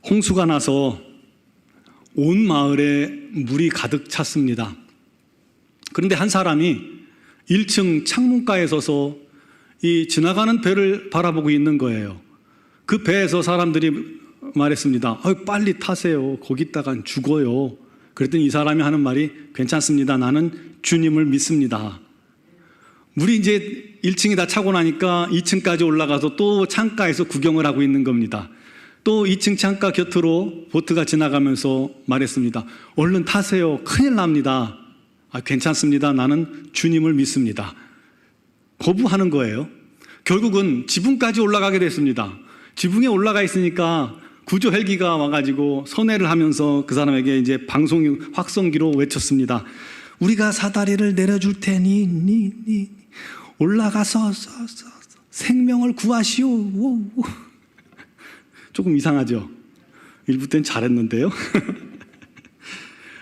홍수가 나서 온 마을에 물이 가득 찼습니다. 그런데 한 사람이 1층 창문가에 서서 이 지나가는 배를 바라보고 있는 거예요. 그 배에서 사람들이 말했습니다. 빨리 타세요. 거기 있다간 죽어요. 그랬더니 이 사람이 하는 말이, 괜찮습니다. 나는 주님을 믿습니다. 물이 이제 1층이 다 차고 나니까 2층까지 올라가서 또 창가에서 구경을 하고 있는 겁니다. 또 2층 창가 곁으로 보트가 지나가면서 말했습니다. 얼른 타세요. 큰일 납니다. 괜찮습니다. 나는 주님을 믿습니다. 거부하는 거예요. 결국은 지붕까지 올라가게 됐습니다. 지붕에 올라가 있으니까 구조 헬기가 와가지고 선회를 하면서 그 사람에게 이제 방송 확성기로 외쳤습니다. 우리가 사다리를 내려줄 테니 올라가서 생명을 구하시오. 조금 이상하죠? 일부 땐 잘했는데요.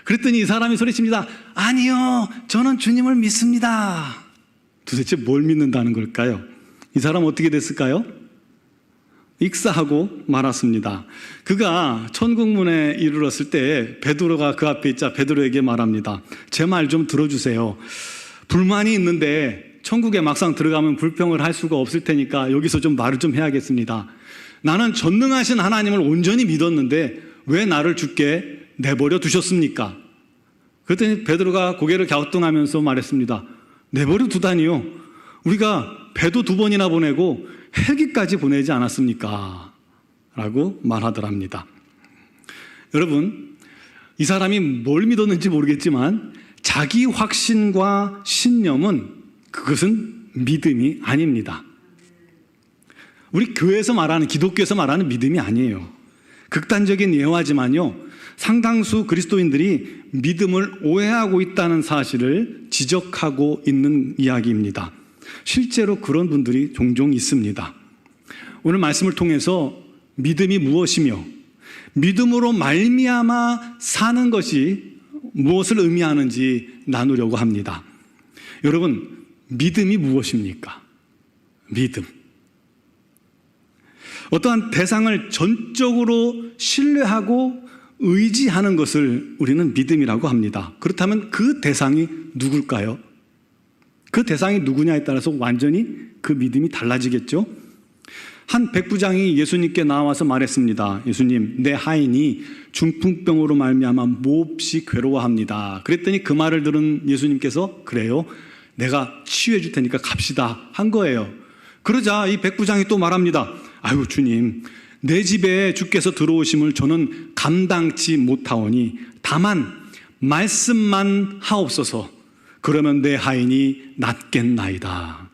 그랬더니 이 사람이 소리칩니다. 아니요, 저는 주님을 믿습니다. 도대체 뭘 믿는다는 걸까요? 이 사람 어떻게 됐을까요? 익사하고 말았습니다. 그가 천국문에 이르렀을 때 베드로가 그 앞에 있자 베드로에게 말합니다. 제 말 좀 들어주세요. 불만이 있는데 천국에 막상 들어가면 불평을 할 수가 없을 테니까 여기서 좀 말을 좀 해야겠습니다. 나는 전능하신 하나님을 온전히 믿었는데 왜 나를 죽게 내버려 두셨습니까? 그랬더니 베드로가 고개를 갸우뚱하면서 말했습니다. 내버려 두다니요? 우리가 배도 2번이나 보내고 헬기까지 보내지 않았습니까? 라고 말하더랍니다. 여러분, 이 사람이 뭘 믿었는지 모르겠지만 자기 확신과 신념은 그것은 믿음이 아닙니다. 우리 교회에서 말하는, 기독교에서 말하는 믿음이 아니에요. 극단적인 예화지만요, 상당수 그리스도인들이 믿음을 오해하고 있다는 사실을 지적하고 있는 이야기입니다. 실제로 그런 분들이 종종 있습니다. 오늘 말씀을 통해서 믿음이 무엇이며 믿음으로 말미암아 사는 것이 무엇을 의미하는지 나누려고 합니다. 여러분, 믿음이 무엇입니까? 믿음. 어떠한 대상을 전적으로 신뢰하고 의지하는 것을 우리는 믿음이라고 합니다. 그렇다면 그 대상이 누굴까요? 그 대상이 누구냐에 따라서 완전히 그 믿음이 달라지겠죠? 한 백부장이 예수님께 나와서 말했습니다. 예수님, 내 하인이 중풍병으로 말미암아 몹시 괴로워합니다. 그랬더니 그 말을 들은 예수님께서 그래요? 내가 치유해 줄 테니까 갑시다 한 거예요. 그러자 이 백부장이 또 말합니다. 아유 주님, 내 집에 주께서 들어오심을 저는 감당치 못하오니 다만 말씀만 하옵소서. 그러면 내 하인이 낫겠나이다.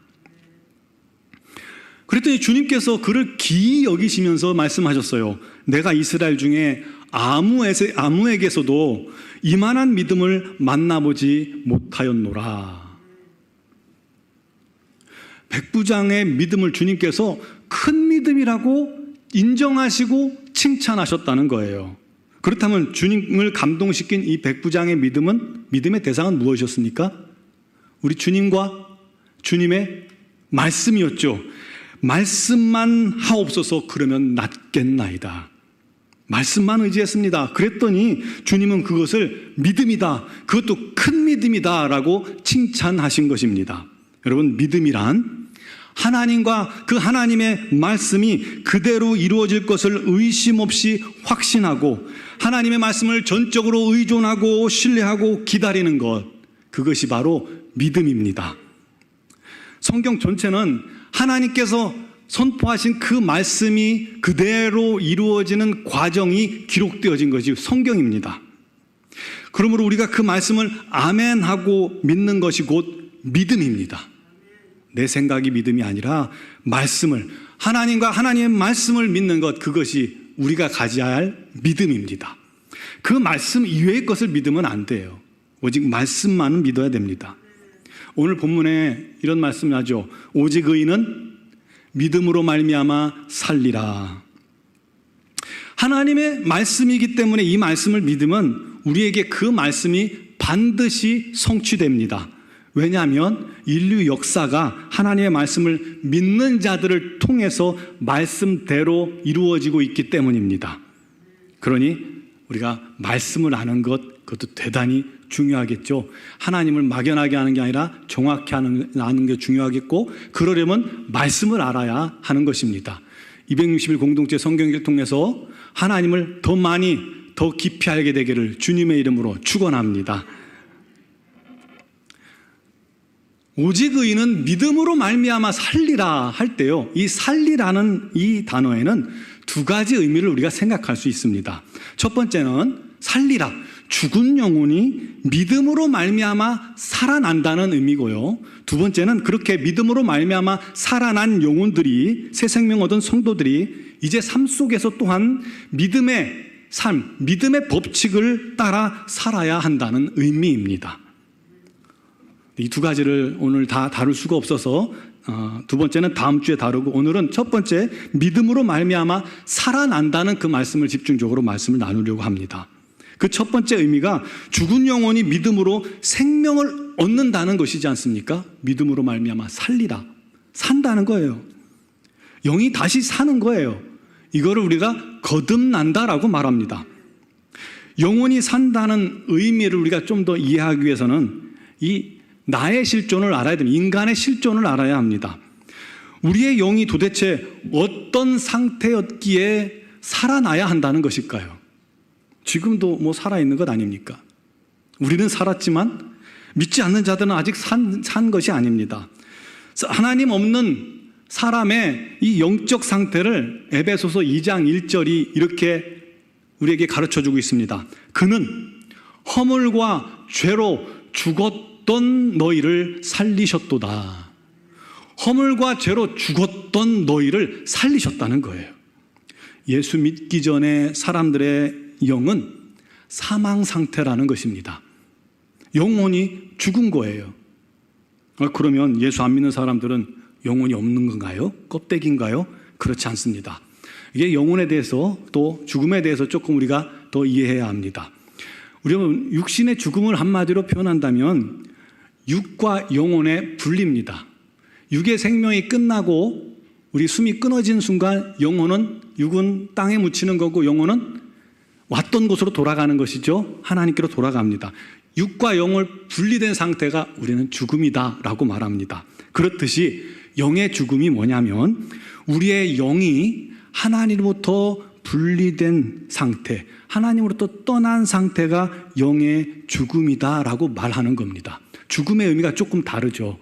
그랬더니 주님께서 그를 기이 여기시면서 말씀하셨어요. 내가 이스라엘 중에 아무에게서도 이만한 믿음을 만나보지 못하였노라. 백부장의 믿음을 주님께서 큰 믿음이라고 인정하시고 칭찬하셨다는 거예요. 그렇다면 주님을 감동시킨 이 백부장의 믿음의 대상은 무엇이었습니까? 우리 주님과 주님의 말씀이었죠. 말씀만 하옵소서. 그러면 낫겠나이다. 말씀만 의지했습니다. 그랬더니 주님은 그것을 믿음이다, 그것도 큰 믿음이다 라고 칭찬하신 것입니다. 여러분, 믿음이란 하나님과 그 하나님의 말씀이 그대로 이루어질 것을 의심 없이 확신하고 하나님의 말씀을 전적으로 의존하고 신뢰하고 기다리는 것, 그것이 바로 믿음입니다. 성경 전체는 하나님께서 선포하신 그 말씀이 그대로 이루어지는 과정이 기록되어진 것이 성경입니다. 그러므로 우리가 그 말씀을 아멘하고 믿는 것이 곧 믿음입니다. 내 생각이 믿음이 아니라 말씀을, 하나님과 하나님의 말씀을 믿는 것, 그것이 우리가 가져야 할 믿음입니다. 그 말씀 이외의 것을 믿으면 안 돼요. 오직 말씀만은 믿어야 됩니다. 오늘 본문에 이런 말씀을 하죠. 오직 의인은 믿음으로 말미암아 살리라. 하나님의 말씀이기 때문에 이 말씀을 믿으면 우리에게 그 말씀이 반드시 성취됩니다. 왜냐하면 인류 역사가 하나님의 말씀을 믿는 자들을 통해서 말씀대로 이루어지고 있기 때문입니다. 그러니 우리가 말씀을 아는 것, 그것도 대단히 중요하겠죠. 하나님을 막연하게 하는 게 아니라 정확히 아는 게 중요하겠고, 그러려면 말씀을 알아야 하는 것입니다. 260일 공동체 성경을 통해서 하나님을 더 많이, 더 깊이 알게 되기를 주님의 이름으로 축원합니다. 오직 의인은 믿음으로 말미암아 살리라 할 때요, 이 살리라는 이 단어에는 두 가지 의미를 우리가 생각할 수 있습니다. 첫 번째는 살리라, 죽은 영혼이 믿음으로 말미암아 살아난다는 의미고요. 두 번째는 그렇게 믿음으로 말미암아 살아난 영혼들이, 새 생명 얻은 성도들이 이제 삶 속에서 또한 믿음의 삶, 믿음의 법칙을 따라 살아야 한다는 의미입니다. 이 두 가지를 오늘 다 다룰 수가 없어서 두 번째는 다음 주에 다루고, 오늘은 첫 번째 믿음으로 말미암아 살아난다는 그 말씀을 집중적으로 말씀을 나누려고 합니다. 그 첫 번째 의미가 죽은 영혼이 믿음으로 생명을 얻는다는 것이지 않습니까? 믿음으로 말미암아 살리라, 산다는 거예요. 영이 다시 사는 거예요. 이거를 우리가 거듭난다라고 말합니다. 영혼이 산다는 의미를 우리가 좀 더 이해하기 위해서는 이 나의 실존을 알아야 됩니다. 인간의 실존을 알아야 합니다. 우리의 영이 도대체 어떤 상태였기에 살아나야 한다는 것일까요? 지금도 뭐 살아있는 것 아닙니까? 우리는 살았지만 믿지 않는 자들은 아직 산 것이 아닙니다. 하나님 없는 사람의 이 영적 상태를 에베소서 2장 1절이 이렇게 우리에게 가르쳐주고 있습니다. 그는 허물과 죄로 죽었던 너희를 살리셨도다. 허물과 죄로 죽었던 너희를 살리셨다는 거예요. 예수 믿기 전에 사람들의 영은 사망 상태라는 것입니다. 영혼이 죽은 거예요. 그러면 예수 안 믿는 사람들은 영혼이 없는 건가요? 껍데기인가요? 그렇지 않습니다. 이게 영혼에 대해서 또 죽음에 대해서 조금 우리가 더 이해해야 합니다. 우리는 육신의 죽음을 한마디로 표현한다면 육과 영혼의 분리입니다. 육의 생명이 끝나고 우리 숨이 끊어진 순간 육은 땅에 묻히는 거고 영혼은 왔던 곳으로 돌아가는 것이죠. 하나님께로 돌아갑니다. 육과 영을 분리된 상태가 우리는 죽음이다라고 말합니다. 그렇듯이 영의 죽음이 뭐냐면 우리의 영이 하나님으로부터 분리된 상태, 하나님으로부터 떠난 상태가 영의 죽음이다라고 말하는 겁니다. 죽음의 의미가 조금 다르죠.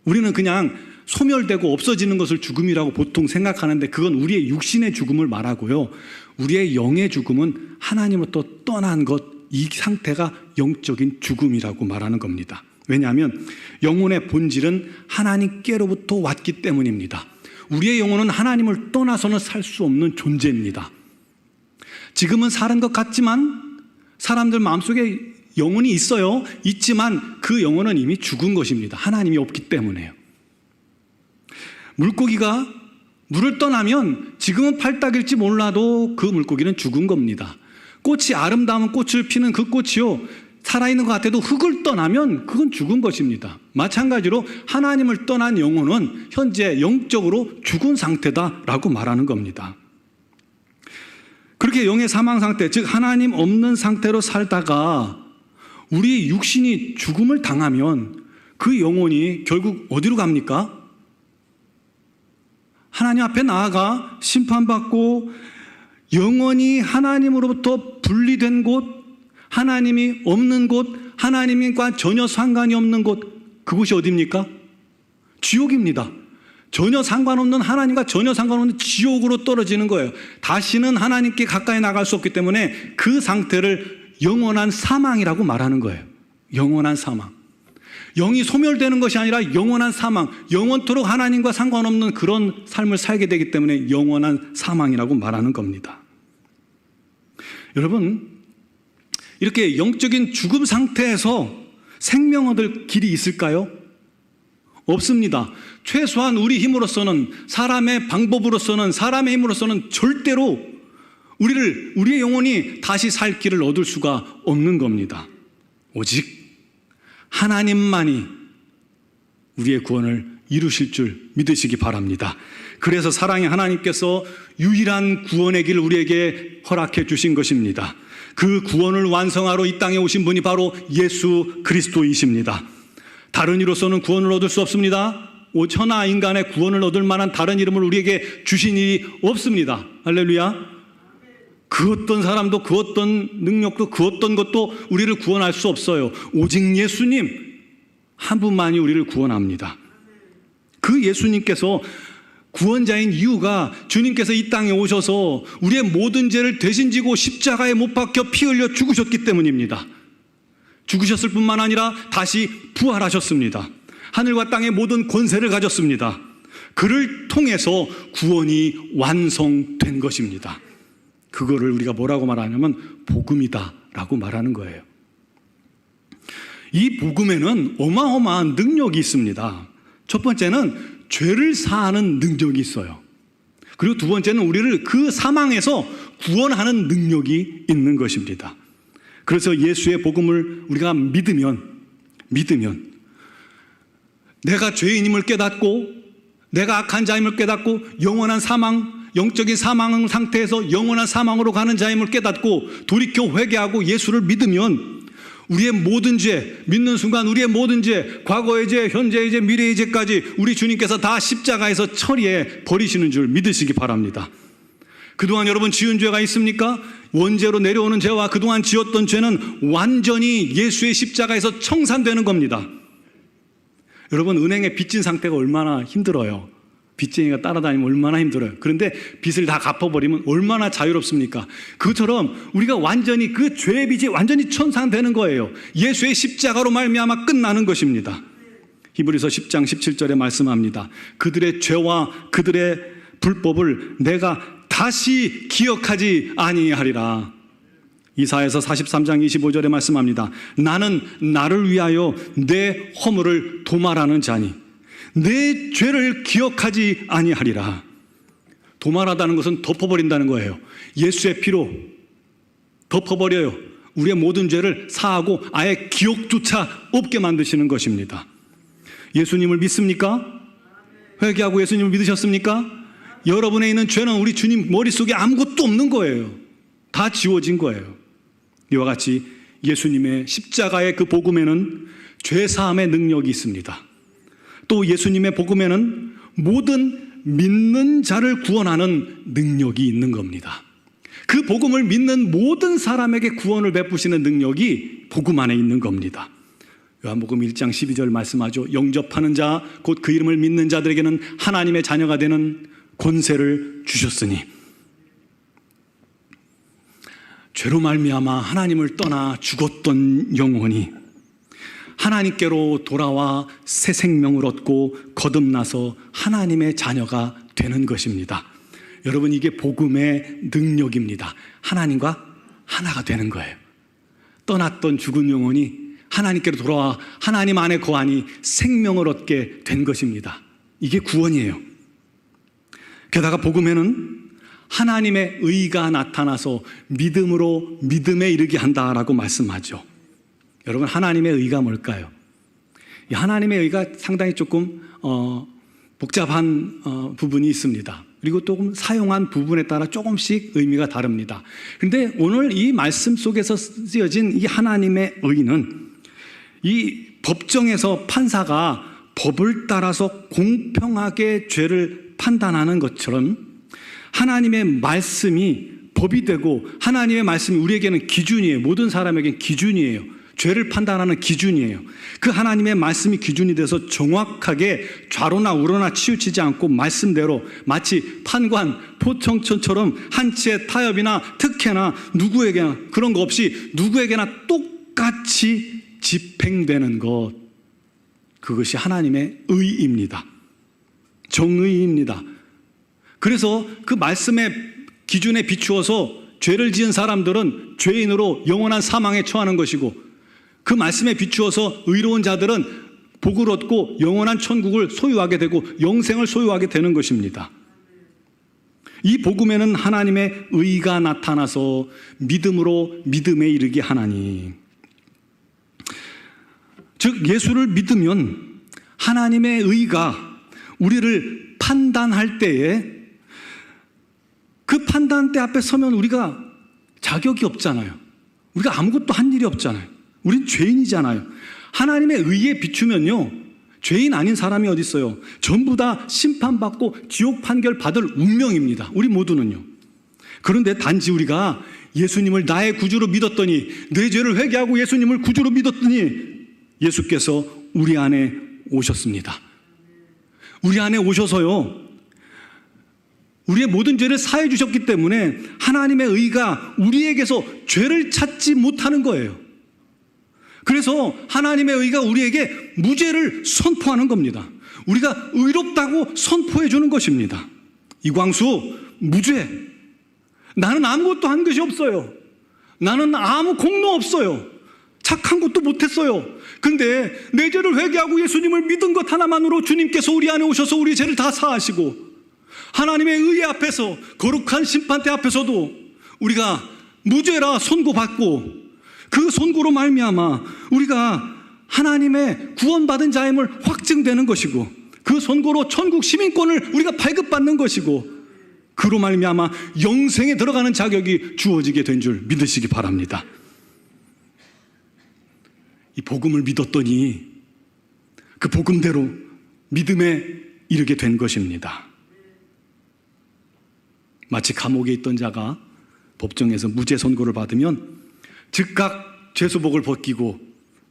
우리는 그냥 소멸되고 없어지는 것을 죽음이라고 보통 생각하는데 그건 우리의 육신의 죽음을 말하고요. 우리의 영의 죽음은 하나님으로부터 떠난 것, 이 상태가 영적인 죽음이라고 말하는 겁니다. 왜냐하면 영혼의 본질은 하나님께로부터 왔기 때문입니다. 우리의 영혼은 하나님을 떠나서는 살 수 없는 존재입니다. 지금은 사는 것 같지만 사람들 마음속에 영혼이 있어요. 있지만 그 영혼은 이미 죽은 것입니다. 하나님이 없기 때문에요. 물고기가 물을 떠나면 지금은 팔딱일지 몰라도 그 물고기는 죽은 겁니다. 꽃이 아름다운 꽃을 피는 그 꽃이요, 살아있는 것 같아도 흙을 떠나면 그건 죽은 것입니다. 마찬가지로 하나님을 떠난 영혼은 현재 영적으로 죽은 상태다라고 말하는 겁니다. 그렇게 영의 사망 상태, 즉 하나님 없는 상태로 살다가 우리 육신이 죽음을 당하면 그 영혼이 결국 어디로 갑니까? 하나님 앞에 나아가 심판받고 영원히 하나님으로부터 분리된 곳, 하나님이 없는 곳, 하나님과 전혀 상관이 없는 곳, 그곳이 어디입니까? 지옥입니다. 전혀 상관없는, 하나님과 전혀 상관없는 지옥으로 떨어지는 거예요. 다시는 하나님께 가까이 나갈 수 없기 때문에 그 상태를 영원한 사망이라고 말하는 거예요. 영원한 사망. 영이 소멸되는 것이 아니라 영원한 사망, 영원토록 하나님과 상관없는 그런 삶을 살게 되기 때문에 영원한 사망이라고 말하는 겁니다. 여러분, 이렇게 영적인 죽음 상태에서 생명 얻을 길이 있을까요? 없습니다. 최소한 우리 힘으로서는, 사람의 방법으로서는, 사람의 힘으로서는 절대로 우리의 영혼이 다시 살 길을 얻을 수가 없는 겁니다. 오직 하나님만이 우리의 구원을 이루실 줄 믿으시기 바랍니다. 그래서 사랑의 하나님께서 유일한 구원의 길 우리에게 허락해 주신 것입니다. 그 구원을 완성하러 이 땅에 오신 분이 바로 예수 그리스도이십니다. 다른 이로서는 구원을 얻을 수 없습니다. 천하 인간의 구원을 얻을 만한 다른 이름을 우리에게 주신 일이 없습니다. 할렐루야. 그 어떤 사람도 그 어떤 능력도 그 어떤 것도 우리를 구원할 수 없어요. 오직 예수님 한 분만이 우리를 구원합니다. 그 예수님께서 구원자인 이유가 주님께서 이 땅에 오셔서 우리의 모든 죄를 대신 지고 십자가에 못 박혀 피 흘려 죽으셨기 때문입니다. 죽으셨을 뿐만 아니라 다시 부활하셨습니다. 하늘과 땅의 모든 권세를 가졌습니다. 그를 통해서 구원이 완성된 것입니다. 그거를 우리가 뭐라고 말하냐면 복음이다 라고 말하는 거예요. 이 복음에는 어마어마한 능력이 있습니다. 첫 번째는 죄를 사하는 능력이 있어요. 그리고 두 번째는 우리를 그 사망에서 구원하는 능력이 있는 것입니다. 그래서 예수의 복음을 우리가 믿으면 내가 죄인임을 깨닫고 내가 악한 자임을 깨닫고 영원한 사망, 영적인 사망 상태에서 영원한 사망으로 가는 자임을 깨닫고 돌이켜 회개하고 예수를 믿으면 우리의 모든 죄, 믿는 순간 우리의 모든 죄, 과거의 죄, 현재의 죄, 미래의 죄까지 우리 주님께서 다 십자가에서 처리해 버리시는 줄 믿으시기 바랍니다. 그동안 여러분 지은 죄가 있습니까? 원죄로 내려오는 죄와 그동안 지었던 죄는 완전히 예수의 십자가에서 청산되는 겁니다. 여러분 은행에 빚진 상태가 얼마나 힘들어요. 빚쟁이가 따라다니면 얼마나 힘들어요. 그런데 빚을 다 갚아버리면 얼마나 자유롭습니까? 그것처럼 우리가 완전히 그 죄의 빚이 완전히 청산되는 거예요. 예수의 십자가로 말미암아 끝나는 것입니다. 히브리서 10장 17절에 말씀합니다. 그들의 죄와 그들의 불법을 내가 다시 기억하지 아니하리라. 이사야서 43장 25절에 말씀합니다. 나는 나를 위하여 내 허물을 도말하는 자니 내 죄를 기억하지 아니하리라. 도말하다는 것은 덮어버린다는 거예요. 예수의 피로 덮어버려요. 우리의 모든 죄를 사하고 아예 기억조차 없게 만드시는 것입니다. 예수님을 믿습니까? 회개하고 예수님을 믿으셨습니까? 여러분에 있는 죄는 우리 주님 머릿속에 아무것도 없는 거예요. 다 지워진 거예요. 이와 같이 예수님의 십자가의 그 복음에는 죄사함의 능력이 있습니다. 또 예수님의 복음에는 모든 믿는 자를 구원하는 능력이 있는 겁니다. 그 복음을 믿는 모든 사람에게 구원을 베푸시는 능력이 복음 안에 있는 겁니다. 요한복음 1장 12절 말씀하죠. 영접하는 자, 곧 그 이름을 믿는 자들에게는 하나님의 자녀가 되는 권세를 주셨으니. 죄로 말미암아 하나님을 떠나 죽었던 영혼이 하나님께로 돌아와 새 생명을 얻고 거듭나서 하나님의 자녀가 되는 것입니다. 여러분 이게 복음의 능력입니다. 하나님과 하나가 되는 거예요. 떠났던 죽은 영혼이 하나님께로 돌아와 하나님 안에 거하니 생명을 얻게 된 것입니다. 이게 구원이에요. 게다가 복음에는 하나님의 의가 나타나서 믿음으로 믿음에 이르게 한다라고 말씀하죠. 여러분 하나님의 의가 뭘까요? 이 하나님의 의가 상당히 조금 복잡한 부분이 있습니다. 그리고 조금 사용한 부분에 따라 조금씩 의미가 다릅니다. 그런데 오늘 이 말씀 속에서 쓰여진 이 하나님의 의는 이 법정에서 판사가 법을 따라서 공평하게 죄를 판단하는 것처럼 하나님의 말씀이 법이 되고 하나님의 말씀이 우리에게는 기준이에요. 모든 사람에게는 기준이에요. 죄를 판단하는 기준이에요. 그 하나님의 말씀이 기준이 돼서 정확하게 좌로나 우로나 치우치지 않고 말씀대로 마치 판관, 포청천처럼 한치의 타협이나 특혜나 누구에게나 그런 거 없이 누구에게나 똑같이 집행되는 것, 그것이 하나님의 의입니다. 정의입니다. 그래서 그 말씀의 기준에 비추어서 죄를 지은 사람들은 죄인으로 영원한 사망에 처하는 것이고 그 말씀에 비추어서 의로운 자들은 복을 얻고 영원한 천국을 소유하게 되고 영생을 소유하게 되는 것입니다. 이 복음에는 하나님의 의가 나타나서 믿음으로 믿음에 이르게 하나니, 즉 예수를 믿으면 하나님의 의가 우리를 판단할 때에 그 판단대 앞에 서면 우리가 자격이 없잖아요. 우리가 아무것도 한 일이 없잖아요. 우린 죄인이잖아요. 하나님의 의에 비추면요, 죄인 아닌 사람이 어디 있어요? 전부 다 심판받고 지옥 판결 받을 운명입니다. 우리 모두는요. 그런데 단지 우리가 예수님을 나의 구주로 믿었더니, 내 죄를 회개하고 예수님을 구주로 믿었더니 예수께서 우리 안에 오셨습니다. 우리 안에 오셔서요, 우리의 모든 죄를 사해 주셨기 때문에 하나님의 의가 우리에게서 죄를 찾지 못하는 거예요. 그래서 하나님의 의가 우리에게 무죄를 선포하는 겁니다. 우리가 의롭다고 선포해 주는 것입니다. 이광수, 무죄. 나는 아무것도 한 것이 없어요. 나는 아무 공로 없어요. 착한 것도 못했어요. 근데 내 죄를 회개하고 예수님을 믿은 것 하나만으로 주님께서 우리 안에 오셔서 우리 죄를 다 사하시고, 하나님의 의의 앞에서, 거룩한 심판대 앞에서도 우리가 무죄라 선고받고, 그 선고로 말미암아 우리가 하나님의 구원받은 자임을 확증되는 것이고, 그 선고로 천국 시민권을 우리가 발급받는 것이고, 그로 말미암아 영생에 들어가는 자격이 주어지게 된 줄 믿으시기 바랍니다. 이 복음을 믿었더니 그 복음대로 믿음에 이르게 된 것입니다. 마치 감옥에 있던 자가 법정에서 무죄 선고를 받으면 즉각 죄수복을 벗기고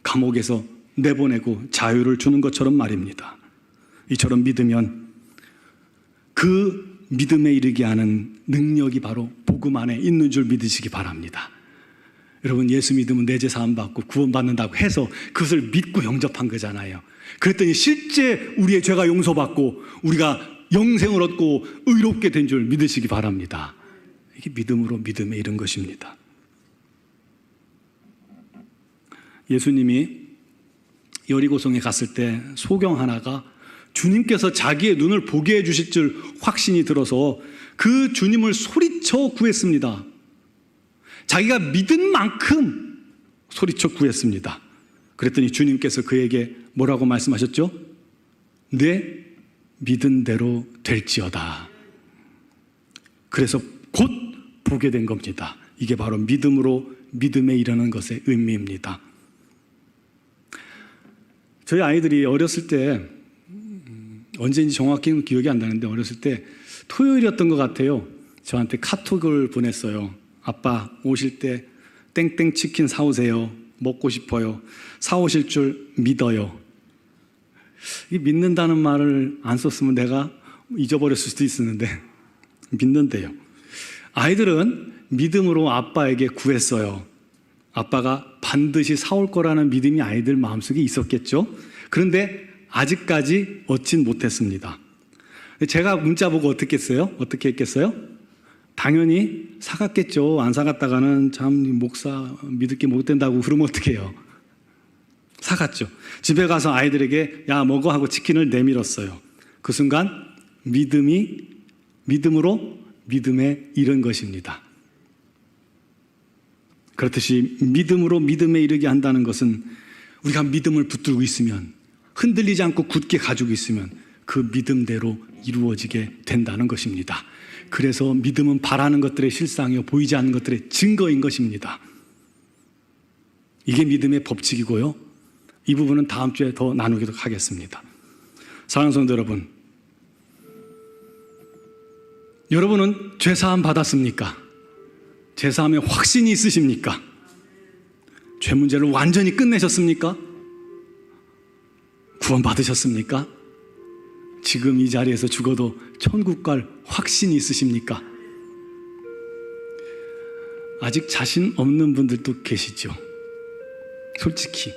감옥에서 내보내고 자유를 주는 것처럼 말입니다. 이처럼 믿으면 그 믿음에 이르게 하는 능력이 바로 복음 안에 있는 줄 믿으시기 바랍니다. 여러분, 예수 믿으면 내 죄 사함 받고 구원받는다고 해서 그것을 믿고 영접한 거잖아요. 그랬더니 실제 우리의 죄가 용서받고 우리가 영생을 얻고 의롭게 된 줄 믿으시기 바랍니다. 이게 믿음으로 믿음에 이른 것입니다. 예수님이 여리고성에 갔을 때 소경 하나가 주님께서 자기의 눈을 보게 해주실 줄 확신이 들어서 그 주님을 소리쳐 구했습니다. 자기가 믿은 만큼 소리쳐 구했습니다. 그랬더니 주님께서 그에게 뭐라고 말씀하셨죠? 내 믿은 대로 될지어다. 그래서 곧 보게 된 겁니다. 이게 바로 믿음으로 믿음에 이르는 것의 의미입니다. 저희 아이들이 어렸을 때, 언제인지 정확히는 기억이 안 나는데 어렸을 때 토요일이었던 것 같아요. 저한테 카톡을 보냈어요. 아빠 오실 때 땡땡 치킨 사오세요. 먹고 싶어요. 사오실 줄 믿어요. 이 믿는다는 말을 안 썼으면 내가 잊어버렸을 수도 있었는데 믿는데요. 아이들은 믿음으로 아빠에게 구했어요. 아빠가 반드시 사올 거라는 믿음이 아이들 마음속에 있었겠죠. 그런데 아직까지 얻진 못했습니다. 제가 문자 보고 어떻게 했겠어요? 당연히 사갔겠죠. 안 사갔다가는 참 목사 믿을 게 못 된다고 그러면 어떡해요? 사갔죠. 집에 가서 아이들에게 야 먹어 하고 치킨을 내밀었어요. 그 순간 믿음으로 믿음에 이른 것입니다. 그렇듯이 믿음으로 믿음에 이르게 한다는 것은 우리가 믿음을 붙들고 있으면, 흔들리지 않고 굳게 가지고 있으면 그 믿음대로 이루어지게 된다는 것입니다. 그래서 믿음은 바라는 것들의 실상이요 보이지 않는 것들의 증거인 것입니다. 이게 믿음의 법칙이고요. 이 부분은 다음 주에 더 나누기도 하겠습니다. 사랑하는 성도 여러분, 여러분은 죄사함 받았습니까? 죄사함에 확신이 있으십니까? 죄 문제를 완전히 끝내셨습니까? 구원 받으셨습니까? 지금 이 자리에서 죽어도 천국 갈 확신이 있으십니까? 아직 자신 없는 분들도 계시죠. 솔직히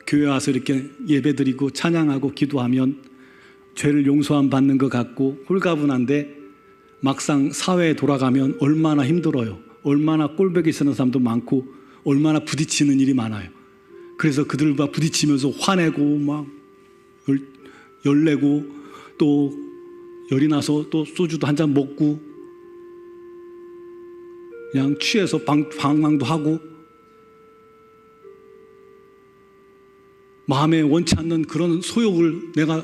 교회 와서 이렇게 예배드리고 찬양하고 기도하면 죄를 용서함 받는 것 같고 홀가분한데 막상 사회에 돌아가면 얼마나 힘들어요. 얼마나 꼴보기 싫은 사람도 많고 얼마나 부딪히는 일이 많아요. 그래서 그들과 부딪히면서 화내고 막 열내고 또 열이 나서 또 소주도 한 잔 먹고 그냥 취해서 방황도 하고 마음에 원치 않는 그런 소욕을 내가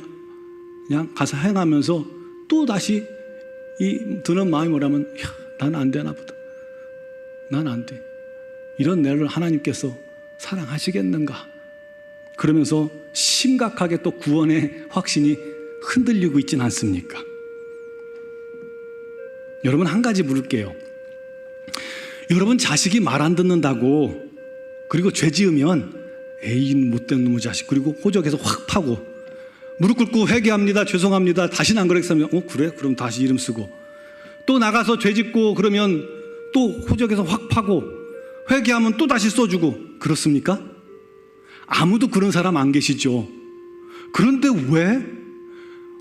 그냥 가서 행하면서 또 다시 이 드는 마음이 뭐라면, 난 안 되나 보다. 난 안 돼. 이런 내를 하나님께서 사랑하시겠는가? 그러면서 심각하게 또 구원의 확신이 흔들리고 있진 않습니까? 여러분, 한 가지 물을게요. 여러분, 자식이 말 안 듣는다고, 그리고 죄 지으면 에이 못된 놈의 자식, 그리고 호적에서 확 파고 무릎 꿇고 회개합니다, 죄송합니다, 다시는 안 그러겠습니다. 그래? 그럼 다시 이름 쓰고, 또 나가서 죄 짓고 그러면 또 호적에서 확 파고, 회개하면 또 다시 써주고, 그렇습니까? 아무도 그런 사람 안 계시죠. 그런데 왜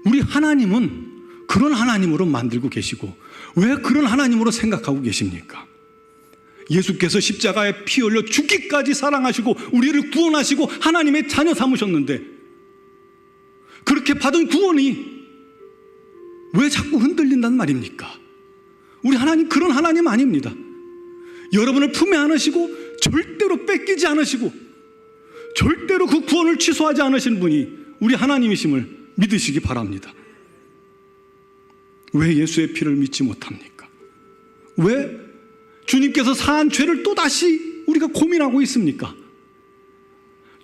우리 하나님은 그런 하나님으로 만들고 계시고, 왜 그런 하나님으로 생각하고 계십니까? 예수께서 십자가에 피 흘려 죽기까지 사랑하시고 우리를 구원하시고 하나님의 자녀 삼으셨는데, 그렇게 받은 구원이 왜 자꾸 흔들린단 말입니까? 우리 하나님 그런 하나님 아닙니다. 여러분을 품에 안으시고 절대로 뺏기지 않으시고 절대로 그 구원을 취소하지 않으신 분이 우리 하나님이심을 믿으시기 바랍니다. 왜 예수의 피를 믿지 못합니까? 왜 주님께서 사한 죄를 또다시 우리가 고민하고 있습니까?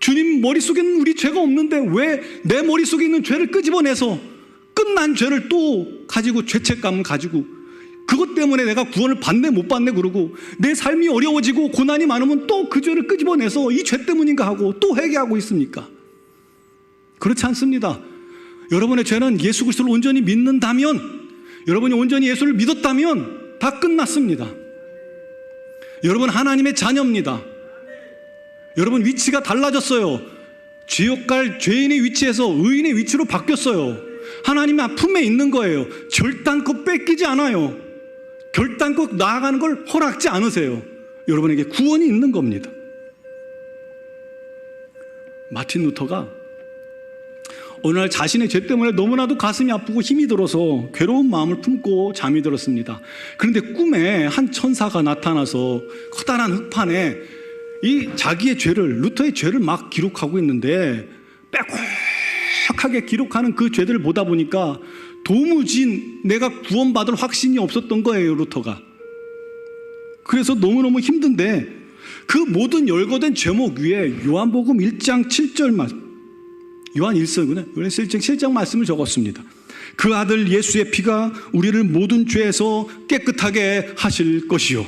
주님 머릿속에는 우리 죄가 없는데 왜 내 머릿속에 있는 죄를 끄집어내서 끝난 죄를 또 가지고 죄책감을 가지고 그것 때문에 내가 구원을 받네 못 받네 그러고 내 삶이 어려워지고 고난이 많으면 또 그 죄를 끄집어내서 이 죄 때문인가 하고 또 회개하고 있습니까? 그렇지 않습니다. 여러분의 죄는 예수 그리스도를 온전히 믿는다면, 여러분이 온전히 예수를 믿었다면 다 끝났습니다. 여러분 하나님의 자녀입니다. 여러분 위치가 달라졌어요. 지옥 갈 죄인의 위치에서 의인의 위치로 바뀌었어요. 하나님의 품에 있는 거예요. 결단코 뺏기지 않아요. 결단코 나아가는 걸 허락지 않으세요. 여러분에게 구원이 있는 겁니다. 마틴 루터가 어느 날 자신의 죄 때문에 너무나도 가슴이 아프고 힘이 들어서 괴로운 마음을 품고 잠이 들었습니다. 그런데 꿈에 한 천사가 나타나서 커다란 흙판에 이 자기의 죄를, 루터의 죄를 막 기록하고 있는데 빼곡하게 기록하는 그 죄들을 보다 보니까 도무지 내가 구원받을 확신이 없었던 거예요, 루터가. 그래서 너무너무 힘든데 그 모든 열거된 제목 위에 요한복음 1장 7절 말씀, 요한 1서군요. 요한 1장 7장 말씀을 적었습니다. 그 아들 예수의 피가 우리를 모든 죄에서 깨끗하게 하실 것이요.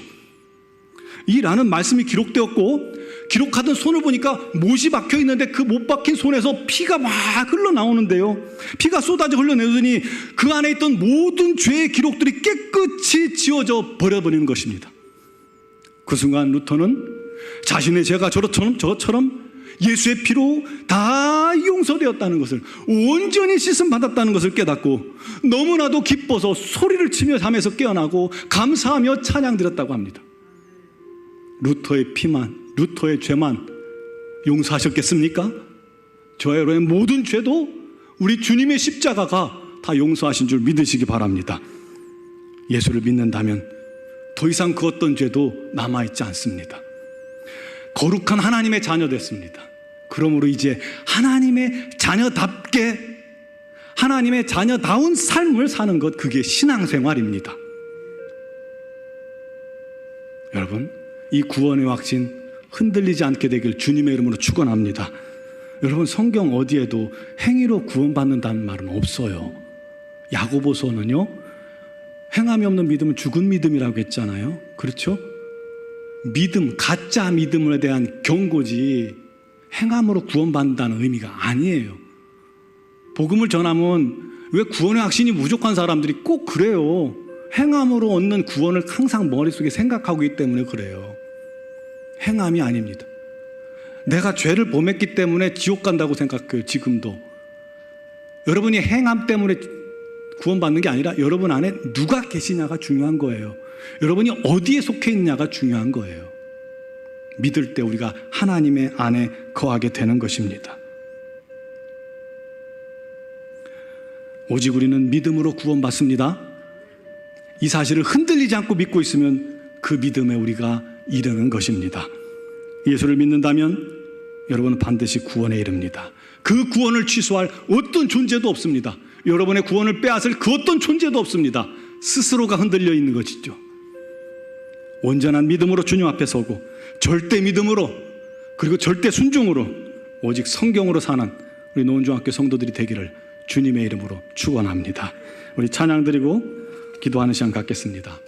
이라는 말씀이 기록되었고, 기록하던 손을 보니까 못이 박혀 있는데 그 못 박힌 손에서 피가 막 흘러나오는데요. 피가 쏟아져 흘러내더니 그 안에 있던 모든 죄의 기록들이 깨끗이 지워져 버려버리는 것입니다. 그 순간 루터는 자신의 죄가 저처럼 예수의 피로 다 용서되었다는 것을, 온전히 씻음받았다는 것을 깨닫고 너무나도 기뻐서 소리를 치며 잠에서 깨어나고 감사하며 찬양드렸다고 합니다. 루터의 피만, 루터의 죄만 용서하셨겠습니까? 저와 여러분의 모든 죄도 우리 주님의 십자가가 다 용서하신 줄 믿으시기 바랍니다. 예수를 믿는다면 더 이상 그 어떤 죄도 남아있지 않습니다. 거룩한 하나님의 자녀 됐습니다. 그러므로 이제 하나님의 자녀답게, 하나님의 자녀다운 삶을 사는 것, 그게 신앙생활입니다. 여러분, 이 구원의 확신 흔들리지 않게 되길 주님의 이름으로 축원합니다. 여러분, 성경 어디에도 행위로 구원받는다는 말은 없어요. 야고보서는요, 행함이 없는 믿음은 죽은 믿음이라고 했잖아요. 그렇죠? 믿음, 가짜 믿음에 대한 경고지 행함으로 구원받는다는 의미가 아니에요. 복음을 전하면 왜 구원의 확신이 부족한 사람들이 꼭 그래요. 행함으로 얻는 구원을 항상 머릿속에 생각하고 있기 때문에 그래요. 행함이 아닙니다. 내가 죄를 범했기 때문에 지옥 간다고 생각해요. 지금도 여러분이 행함 때문에 구원받는 게 아니라 여러분 안에 누가 계시냐가 중요한 거예요. 여러분이 어디에 속해 있냐가 중요한 거예요. 믿을 때 우리가 하나님의 안에 거하게 되는 것입니다. 오직 우리는 믿음으로 구원받습니다. 이 사실을 흔들리지 않고 믿고 있으면 그 믿음에 우리가 이르는 것입니다. 예수를 믿는다면 여러분은 반드시 구원에 이릅니다. 그 구원을 취소할 어떤 존재도 없습니다. 여러분의 구원을 빼앗을 그 어떤 존재도 없습니다. 스스로가 흔들려 있는 것이죠. 온전한 믿음으로 주님 앞에 서고 절대 믿음으로 그리고 절대 순종으로 오직 성경으로 사는 우리 노원중학교 성도들이 되기를 주님의 이름으로 축원합니다. 우리 찬양 드리고 기도하는 시간 갖겠습니다.